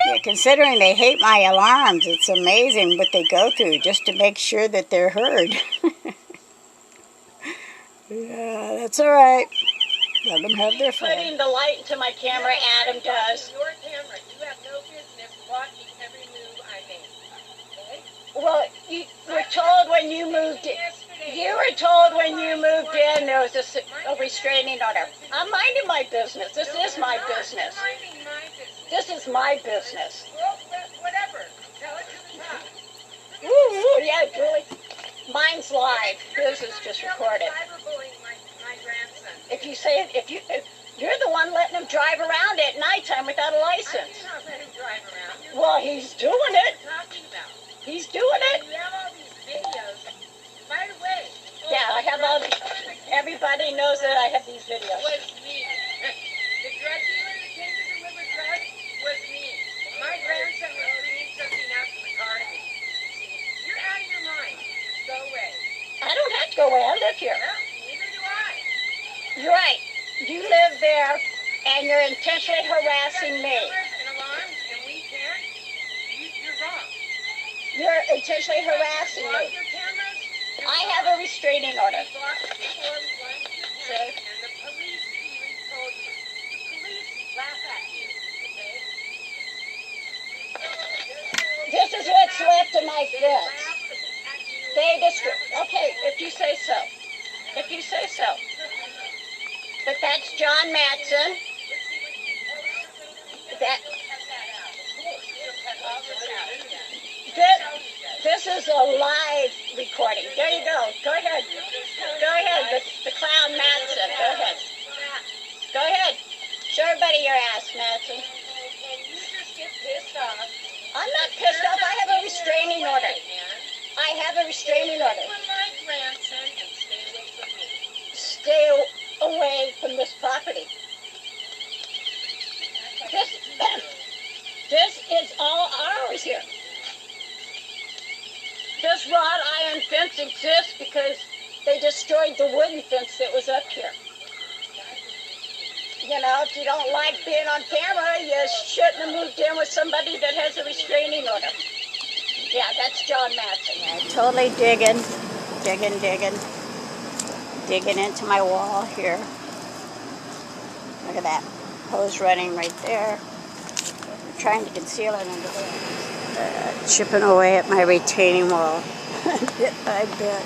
Yeah, considering they hate my alarms, it's amazing what they go through just to make sure that they're heard. Yeah, that's all right. Let them have their fun. Putting the light into my camera, Adam does. Your camera, you have no business watching every move I make. Okay? Well, you were told when you moved in. You were told when you moved in there was a restraining order. I'm minding my business. This is my business. Minding my business. This is my business. Well, whatever. Tell it to the top. Ooh, yeah, Julie. Mine's live. This is just recorded. Cyberbullying my grandson. If you're the one letting him drive around at nighttime without a I license. do not let him drive around. Well, he's doing What it. are you talking about? He's doing it. You have all these videos. By the way. Yeah, I have all these. Everybody knows that I have these videos. Was me. The drug dealer that came to deliver drugs was me. My grandson was bringing something out to the car to me. You're out of your mind. Go away. I don't have to go away. I live here. Well, neither do I. You're right. You live there, and you're intentionally harassing me. Cameras and alarms, and we can't. You're wrong. You're intentionally harassing Block me. your cameras. I have a restraining order. We blocked it before we went to your camera, and the police even told you. The police laugh at you, okay? This is what's left of my They fence. laugh at you. They okay, if you say so. If you say so. But that's John Matson. That this is a live recording. There you go. Go ahead. Go ahead. The clown Matson. Go ahead. Go ahead. Show everybody your ass, Matson. And you just get pissed off. I'm not pissed off. I have a restraining order. I have a restraining order. With my grandson and stay away from me. Stay away from this property. This is all ours here. This wrought iron fence exists because they destroyed the wooden fence that was up here. You know, if you don't like being on camera, you shouldn't have moved in with somebody that has a restraining order. Yeah, that's John Matson. Yeah, totally digging into my wall here. Look at that hose running right there. I'm trying to conceal it under there. Chipping away at my retaining wall, bit by bit.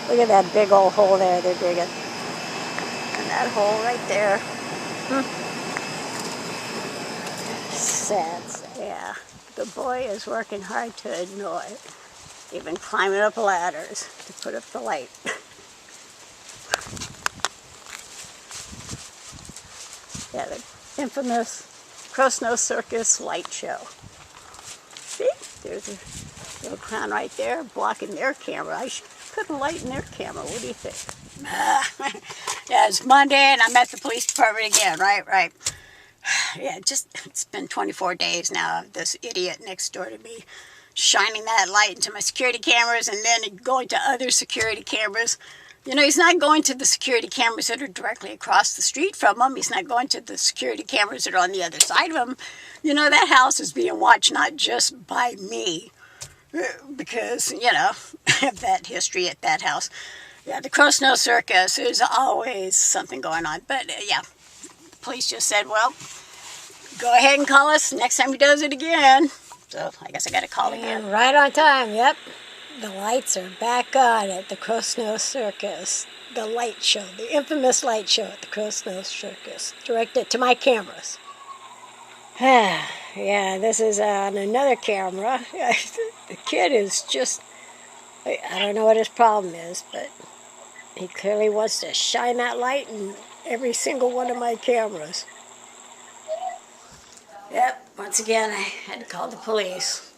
Look at that big old hole there they're digging. And that hole right there. Sad, yeah. The boy is working hard to ignore it. Even climbing up ladders to put up the light. Yeah, the infamous Crosnoe Circus light show. See, there's a little clown right there blocking their camera. I should put a light in their camera. What do you think? Yeah, it's Monday and I'm at the police department again. Right. Yeah, it's been 24 days now of this idiot next door to me shining that light into my security cameras and then going to other security cameras. You know, he's not going to the security cameras that are directly across the street from him. He's not going to the security cameras that are on the other side of him. You know, that house is being watched not just by me, because, you know, I have that history at that house. Yeah, the Crosnoe Circus, there's always something going on. But, yeah, police just said, well, go ahead and call us next time he does it again. So I guess I got to call again. Right on time, yep. The lights are back on at the Crosnoe Circus. The light show, the infamous light show at the Crosnoe Circus, directed to my cameras. Yeah, this is on another camera. The kid is just, I don't know what his problem is, but he clearly wants to shine that light in every single one of my cameras. Yep, once again, I had to call the police.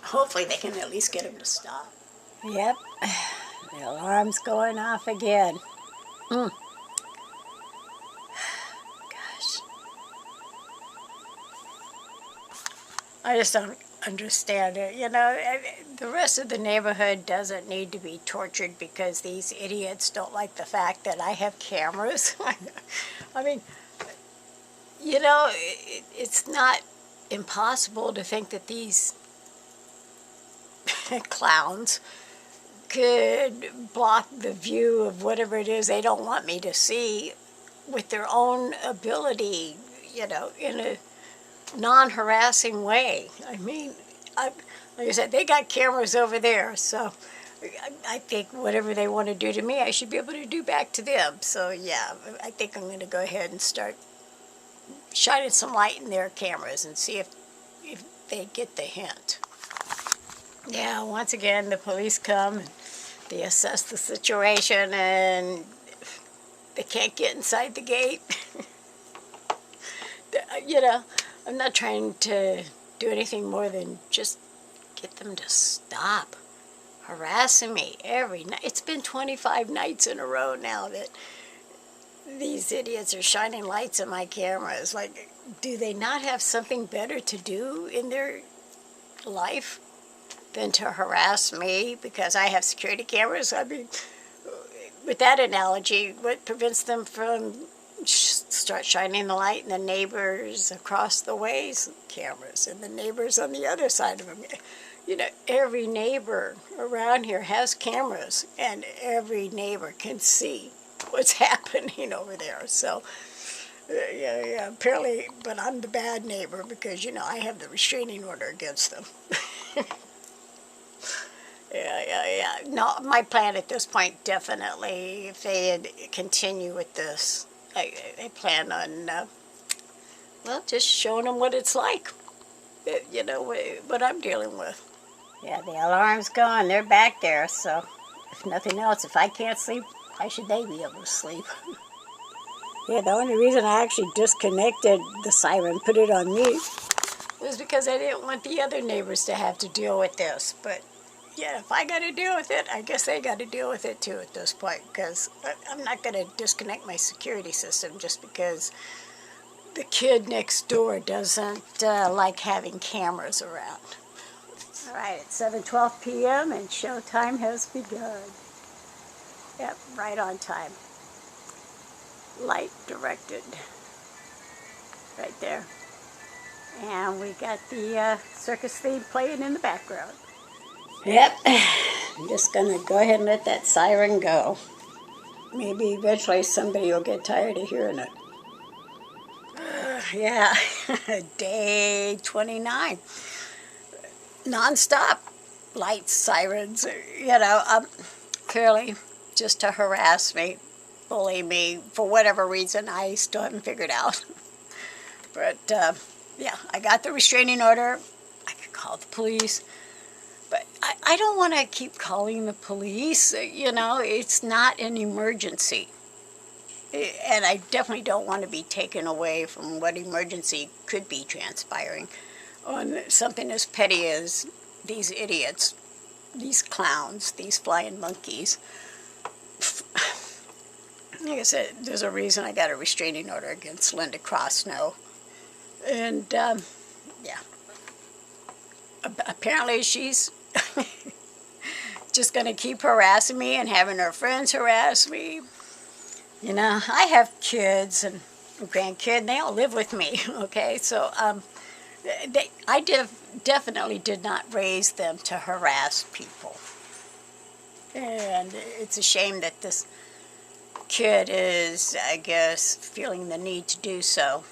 Hopefully they can at least get him to stop. Yep, the alarm's going off again. Gosh. understand it. You know, the rest of the neighborhood doesn't need to be tortured because these idiots don't like the fact that I have cameras. I mean, you know, it's not impossible to think that these clowns could block the view of whatever it is they don't want me to see with their own ability, you know, in a non-harassing way. I mean, like I said, they got cameras over there, so I think whatever they want to do to me, I should be able to do back to them. So yeah, I think I'm going to go ahead and start shining some light in their cameras and see if they get the hint. Yeah, once again, the police come and they assess the situation and they can't get inside the gate. You know, I'm not trying to do anything more than just get them to stop harassing me every night. It's been 25 nights in a row now that these idiots are shining lights in my cameras. Like, do they not have something better to do in their life than to harass me because I have security cameras? I mean, with that analogy, what prevents them from start shining the light in the neighbors across the way's cameras and the neighbors on the other side of them? You know, every neighbor around here has cameras, and every neighbor can see what's happening over there. So, yeah, apparently, but I'm the bad neighbor because, you know, I have the restraining order against them. Yeah. No, my plan at this point, definitely, if they continue with this, I plan on, well, just showing them what it's like, you know, what I'm dealing with. Yeah, the alarm's gone. They're back there, so if nothing else, if I can't sleep, why should they be able to sleep? Yeah, the only reason I actually disconnected the siren, put it on mute, was because I didn't want the other neighbors to have to deal with this. But yeah, if I got to deal with it, I guess they got to deal with it too at this point, because I'm not going to disconnect my security system just because the kid next door doesn't like having cameras around. All right, it's 7:12 p.m. and showtime has begun. Yep, right on time. Light directed. Right there. And we got the circus theme playing in the background. Yep, I'm just going to go ahead and let that siren go. Maybe eventually somebody will get tired of hearing it. Yeah, day 29. Nonstop lights, sirens, you know, clearly just to harass me, bully me, for whatever reason I still haven't figured out. But, yeah, I got the restraining order. I could call the police. But I don't want to keep calling the police. You know, it's not an emergency. And I definitely don't want to be taken away from what emergency could be transpiring on something as petty as these idiots, these clowns, these flying monkeys. Like I said, there's a reason I got a restraining order against Linda Crosnoe. And, yeah. Apparently she's just going to keep harassing me and having her friends harass me. You know, I have kids and grandkids, and they all live with me, okay? So, I definitely did not raise them to harass people. And it's a shame that this kid is, I guess, feeling the need to do so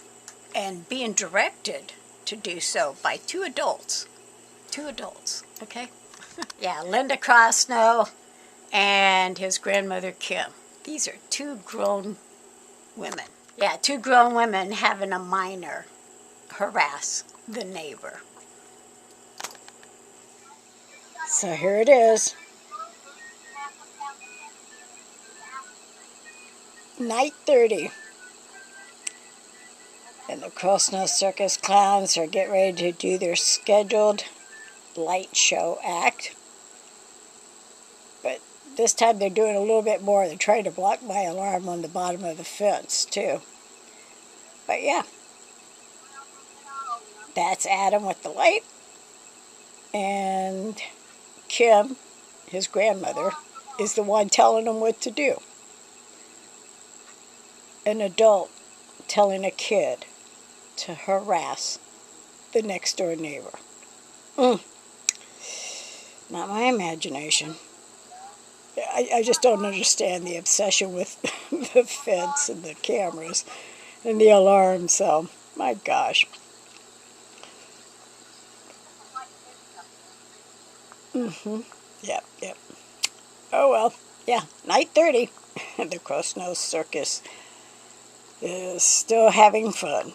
and being directed to do so by two adults. Two adults, okay? Yeah, Linda Crosnoe and his grandmother Kim. These are two grown women. Yeah, two grown women having a minor harass the neighbor. So here it is. Night 30. And the Crosnoe Circus clowns are getting ready to do their scheduled light show act. But this time they're doing a little bit more. They're trying to block my alarm on the bottom of the fence, too. But yeah. That's Adam with the light. And Kim, his grandmother, is the one telling him what to do. An adult telling a kid to harass the next door neighbor. Not my imagination. I just don't understand the obsession with the fence and the cameras and the alarm, so my gosh. Yep. Oh well, yeah, 9:30. The Crosnoe Circus is still having fun.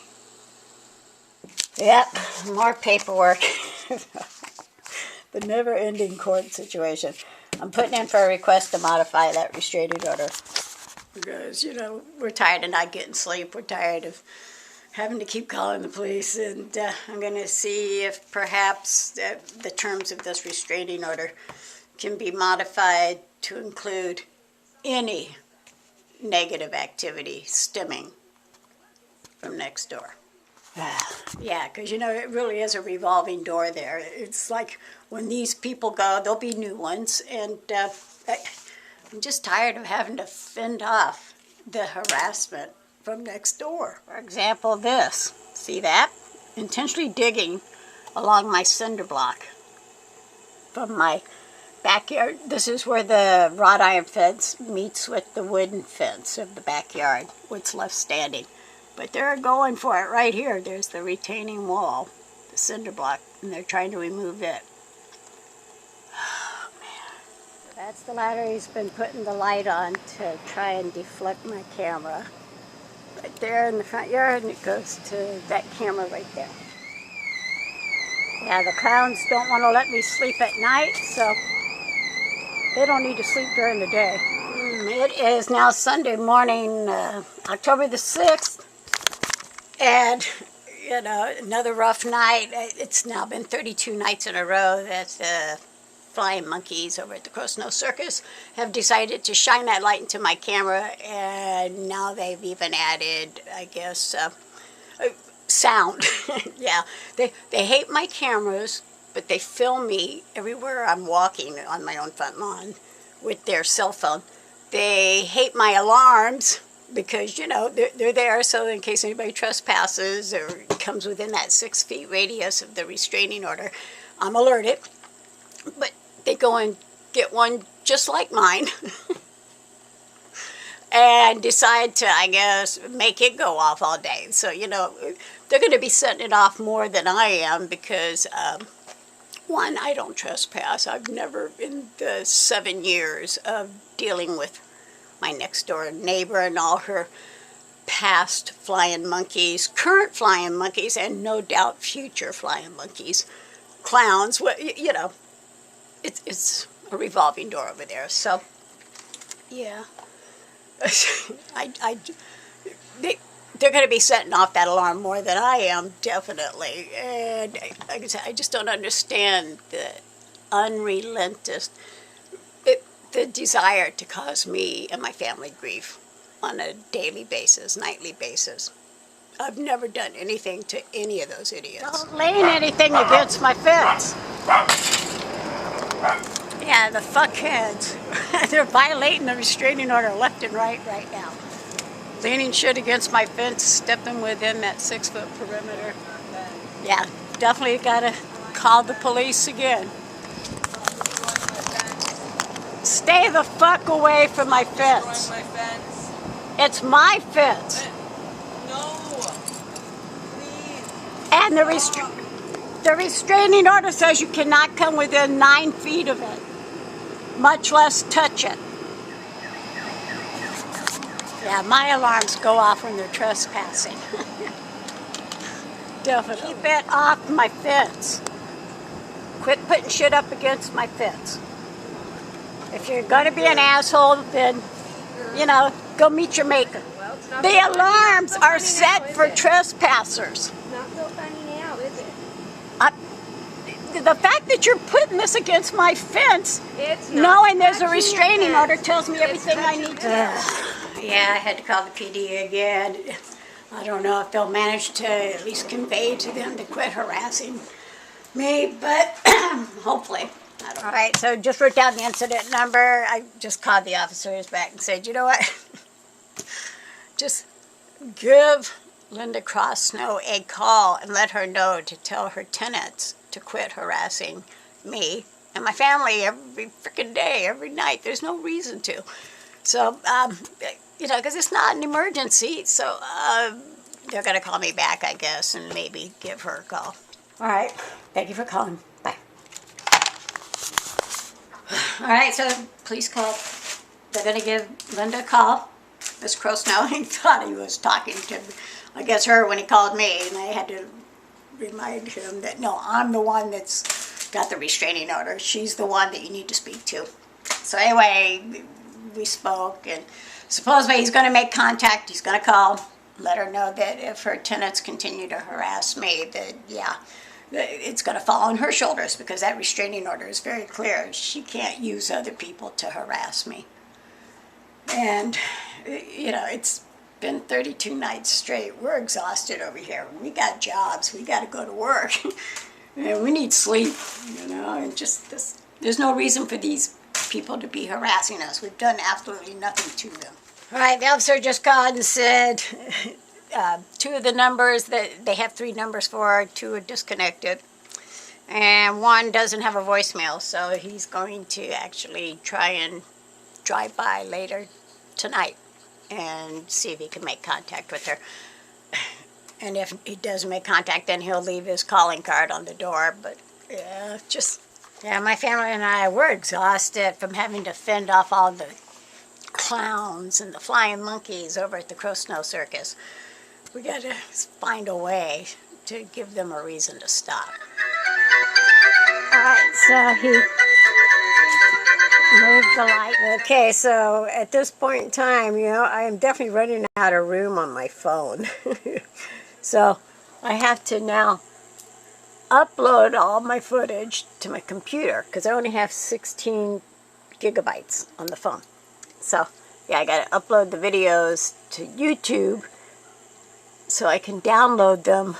Yep, more paperwork. The never-ending court situation. I'm putting in for a request to modify that restraining order. Because, you know, we're tired of not getting sleep. We're tired of having to keep calling the police. And I'm going to see if perhaps the terms of this restraining order can be modified to include any negative activity stemming from next door. Yeah, because, you know, it really is a revolving door there. It's like when these people go, there'll be new ones. And I'm just tired of having to fend off the harassment from next door. For example, this. See that? Intentionally digging along my cinder block from my backyard. This is where the wrought iron fence meets with the wooden fence of the backyard, what's left standing. But they're going for it right here. There's the retaining wall, the cinder block, and they're trying to remove it. Oh, man. So that's the ladder he's been putting the light on to try and deflect my camera. Right there in the front yard, and it goes to that camera right there. Yeah, the clowns don't want to let me sleep at night, so they don't need to sleep during the day. It is now Sunday morning, October the 6th. And, you know, another rough night. It's now been 32 nights in a row that the flying monkeys over at the Crosnoe Circus have decided to shine that light into my camera. And now they've even added, I guess, sound. Yeah, they hate my cameras, but they film me everywhere I'm walking on my own front lawn with their cell phone. They hate my alarms, because, you know, they're there so in case anybody trespasses or comes within that 6 feet radius of the restraining order, I'm alerted. But they go and get one just like mine and decide to, I guess, make it go off all day. So, you know, they're going to be setting it off more than I am because, one, I don't trespass. I've never, in the 7 years of dealing with my next door neighbor and all her past flying monkeys, current flying monkeys, and no doubt future flying monkeys, clowns, you know, it's a revolving door over there. So, yeah, they're going to be setting off that alarm more than I am, definitely. And like I said, I just don't understand the unrelenting the desire to cause me and my family grief on a daily basis, nightly basis. I've never done anything to any of those idiots. Don't lien anything against my fence. Yeah, the fuckheads. They're violating the restraining order left and right now. Leaning shit against my fence, stepping within that 6 foot perimeter. Yeah, definitely gotta call the police again. Stay the fuck away from my fence. My fence. It's my fence. No. Please. And the restraining order says you cannot come within 9 feet of it, much less touch it. Yeah, my alarms go off when they're trespassing. Definitely. Keep it off my fence. Quit putting shit up against my fence. If you're going to be an asshole, then, you know, go meet your maker. Well, it's not The so alarms funny. are set for trespassers. It's not so funny now, is it? The fact that you're putting this against my fence, It's not knowing there's a touching restraining your order, fence. tells me It's everything I touching need your to. Yeah, I had to call the PD again. I don't know if they'll manage to at least convey to them to quit harassing me, but hopefully. I don't know. All right, so just wrote down the incident number. I just called the officers back and said, you know what? Just give Linda Crosnoe a call and let her know to tell her tenants to quit harassing me and my family every freaking day, every night. There's no reason to. So, you know, because it's not an emergency, so they're going to call me back, I guess, and maybe give her a call. All right. Thank you for calling. Bye. All right, so police call. They're going to give Linda a call. Miss Crosnoe, he thought he was talking to, I guess, her when he called me, and I had to remind him that, no, I'm the one that's got the restraining order. She's the one that you need to speak to. So anyway, we spoke, and supposedly he's going to make contact. He's going to call, let her know that if her tenants continue to harass me, that, yeah, it's going to fall on her shoulders, because that restraining order is very clear. She can't use other people to harass me. And, you know, it's been 32 nights straight. We're exhausted over here. We got jobs. We got to go to work. And we need sleep, you know, and just this, there's no reason for these people to be harassing us. We've done absolutely nothing to them. All right, the officer just called and said two of the numbers, that they have 3 numbers for, 2 are disconnected, and 1 doesn't have a voicemail, so he's going to actually try and drive by later tonight and see if he can make contact with her. And if he doesn't make contact, then he'll leave his calling card on the door. But yeah, yeah, my family and I, we're exhausted from having to fend off all the clowns and the flying monkeys over at the Crosnoe Circus. We got to find a way to give them a reason to stop. All right, so he moved the light. Okay, so at this point in time, you know, I am definitely running out of room on my phone. So I have to now upload all my footage to my computer, because I only have 16 gigabytes on the phone. So yeah, I got to upload the videos to YouTube so I can download them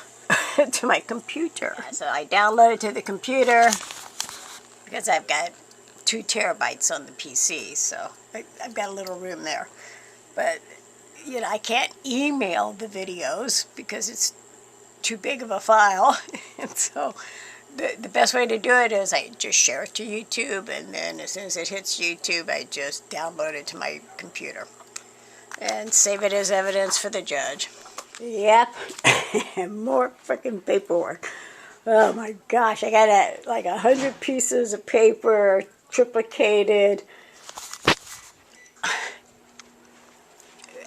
to my computer. So I download it to the computer because I've got 2 terabytes on the PC, so I've got a little room there. But, you know, I can't email the videos because it's too big of a file. And so the best way to do it is I just share it to YouTube, and then as soon as it hits YouTube, I just download it to my computer and save it as evidence for the judge. Yep, more freaking paperwork. Oh my gosh, I got like 100 pieces of paper, triplicated.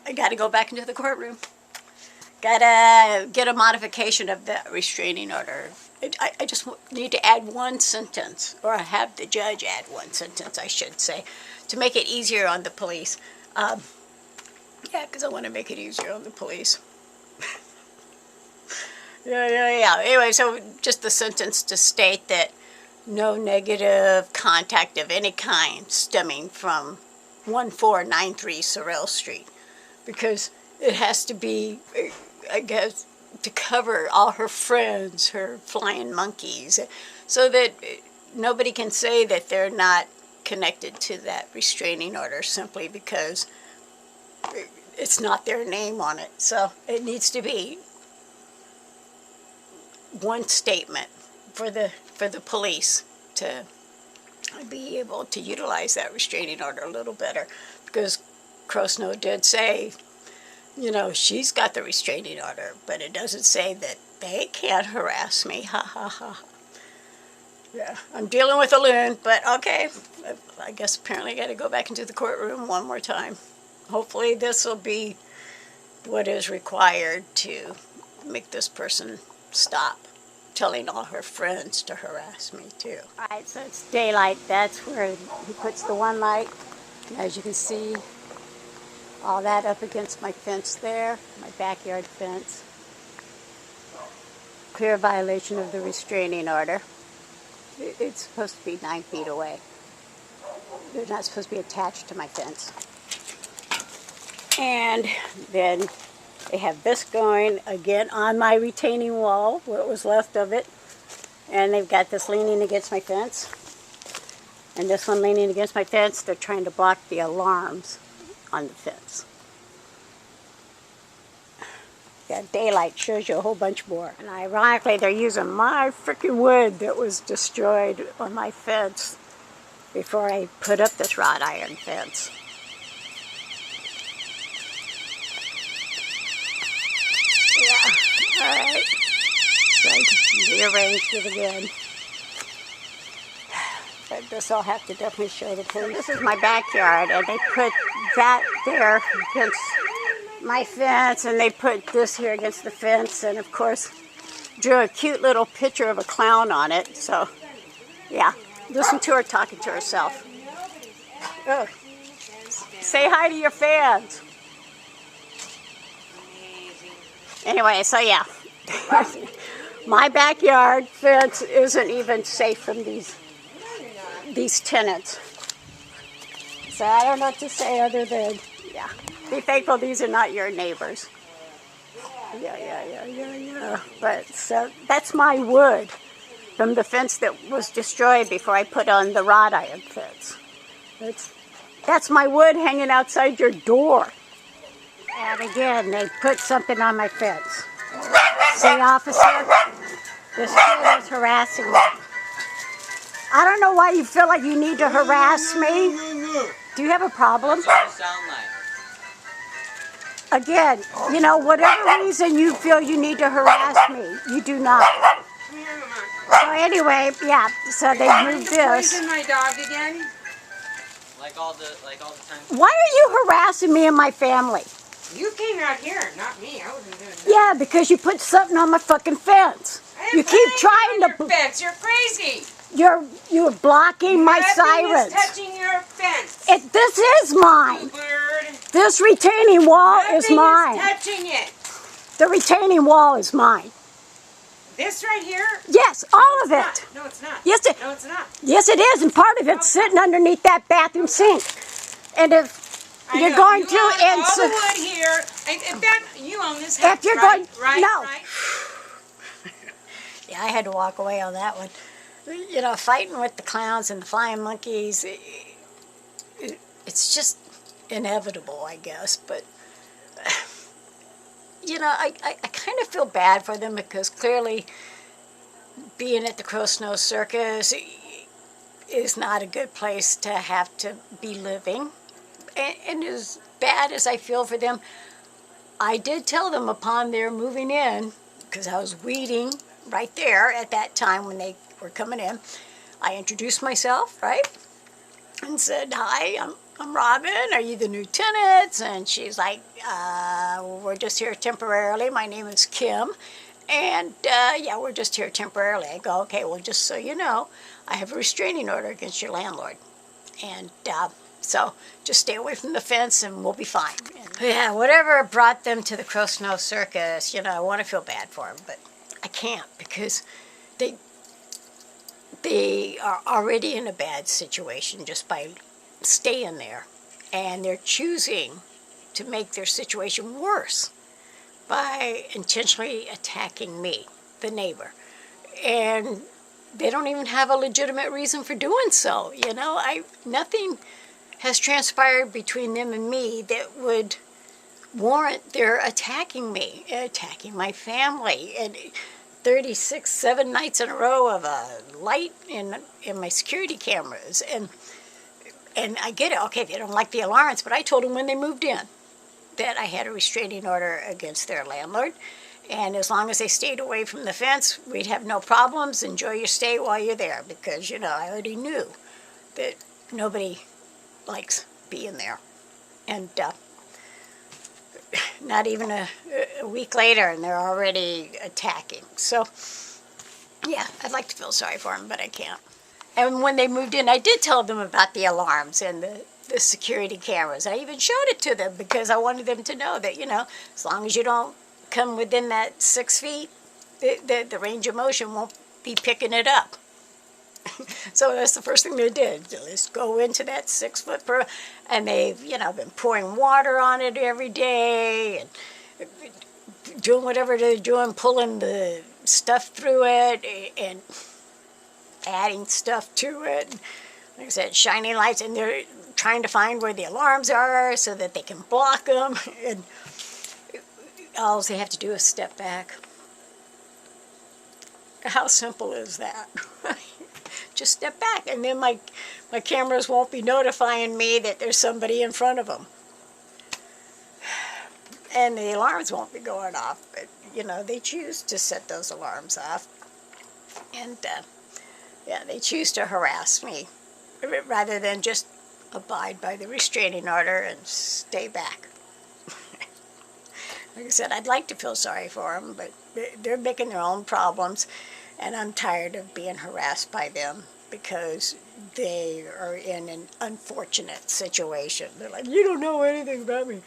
I got to go back into the courtroom. Got to get a modification of the restraining order. I just need to add 1 sentence, or have the judge add 1 sentence, I should say, to make it easier on the police. Yeah, because I want to make it easier on the police. Yeah. Anyway, so just the sentence to state that no negative contact of any kind stemming from 1493 Sorrel Street. Because it has to be, I guess, to cover all her friends, her flying monkeys, so that nobody can say that they're not connected to that restraining order simply because it's not their name on it. So it needs to be 1 statement for the police to be able to utilize that restraining order a little better, because Crosnoe did say, you know, she's got the restraining order, but it doesn't say that they can't harass me. Ha ha ha. Yeah, I'm dealing with a loon, but okay. I guess apparently I got to go back into the courtroom 1 more time. Hopefully this will be what is required to make this person stop telling all her friends to harass me too. All right, so it's daylight. That's where he puts the 1 light. As you can see, all that up against my fence there, my backyard fence. Clear violation of the restraining order. It's supposed to be 9 feet away. They're not supposed to be attached to my fence. And then they have this going again on my retaining wall, what was left of it. And they've got this leaning against my fence. And this one leaning against my fence. They're trying to block the alarms on the fence. Yeah, daylight shows you a whole bunch more. And ironically, they're using my freaking wood that was destroyed on my fence before I put up this wrought iron fence. Yeah, alright. So I rearranged it again. But this I'll have to definitely show the police. So this is my backyard, and they put that there against my fence, and they put this here against the fence, and of course drew a cute little picture of a clown on it. So yeah, listen to her talking to herself. Oh. Say hi to your fans. Anyway, so yeah, my backyard fence isn't even safe from these tenants. So I don't know what to say other than, yeah, be thankful these are not your neighbors. Yeah. But so that's my wood from the fence that was destroyed before I put on the wrought iron fence. That's my wood hanging outside your door. And again, they put something on my fence. Say, officer, this kid is harassing me. I don't know why you feel like you need to harass me. Do you have a problem? That's what you sound like. Again, you know, whatever reason you feel you need to harass me, you do not. So anyway, yeah, so they moved this. Poison my dog again? Like all the time. Why are you harassing me and my family? You came out here, not me. I wasn't doing that. Yeah, because you put something on my fucking fence. I You didn't keep put trying anything to. on your fence. You're crazy. You're blocking my Nothing sirens. is touching your fence. This is mine. Bird. This retaining wall is mine. Nothing is touching it. The retaining wall is mine. This right here? Yes, all of it. No, it's not. Yes, No, it's not. yes, it is, and part of it's sitting underneath that bathroom sink. And if I you're know. going You to, own and all so, the wood here. If that, you own this house, if you're right? going, Right? no. Right? Yeah, I had to walk away on that one. You know, fighting with the clowns and the flying monkeys, it's just inevitable, I guess. But, you know, I kind of feel bad for them because clearly being at the Crosnoe Circus is not a good place to have to be living. And as bad as I feel for them, I did tell them upon their moving in, because I was weeding right there at that time when they were coming in, I introduced myself, right? And said, hi, I'm Robin. Are you the new tenants? And she's like, we're just here temporarily. My name is Kim. And, yeah, we're just here temporarily. I go, okay, well, just so you know, I have a restraining order against your landlord. And so just stay away from the fence and we'll be fine. And, yeah, whatever brought them to the Crosnoe Circus, you know, I want to feel bad for them, but I can't because they are already in a bad situation just by staying there. And they're choosing to make their situation worse by intentionally attacking me, the neighbor. And they don't even have a legitimate reason for doing so. You know, nothing has transpired between them and me that would warrant their attacking me, attacking my family. And 7 nights in a row of a light in my security cameras. And I get it, okay, they don't like the alarms, but I told them when they moved in that I had a restraining order against their landlord. And as long as they stayed away from the fence, we'd have no problems. Enjoy your stay while you're there. Because, you know, I already knew that nobody likes being there. And not even a week later, and they're already attacking. So, yeah, I'd like to feel sorry for them, but I can't. And when they moved in, I did tell them about the alarms and the security cameras. I even showed it to them because I wanted them to know that, you know, as long as you don't come within that 6 feet, the range of motion won't be picking it up. So that's the first thing they did. Let's go into that 6 foot per, and they've, you know, been pouring water on it every day and doing whatever they're doing, pulling the stuff through it, and adding stuff to it. Like I said, shining lights, and they're trying to find where the alarms are so that they can block them. And all they have to do is step back. How simple is that? Just step back, and then my cameras won't be notifying me that there's somebody in front of them. And the alarms won't be going off, but, you know, they choose to set those alarms off. And, yeah, they choose to harass me rather than just abide by the restraining order and stay back. Like I said, I'd like to feel sorry for them, but they're making their own problems, and I'm tired of being harassed by them because they are in an unfortunate situation. They're like, you don't know anything about me.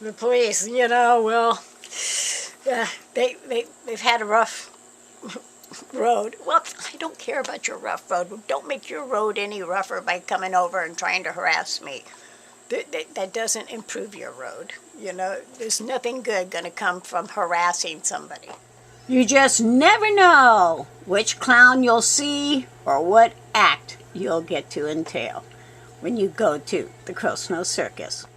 The police, you know, well, they've had a rough road. Well, I don't care about your rough road. Don't make your road any rougher by coming over and trying to harass me. That doesn't improve your road. You know, there's nothing good going to come from harassing somebody. You just never know which clown you'll see or what act you'll get to entail when you go to the Crosnoe Circus.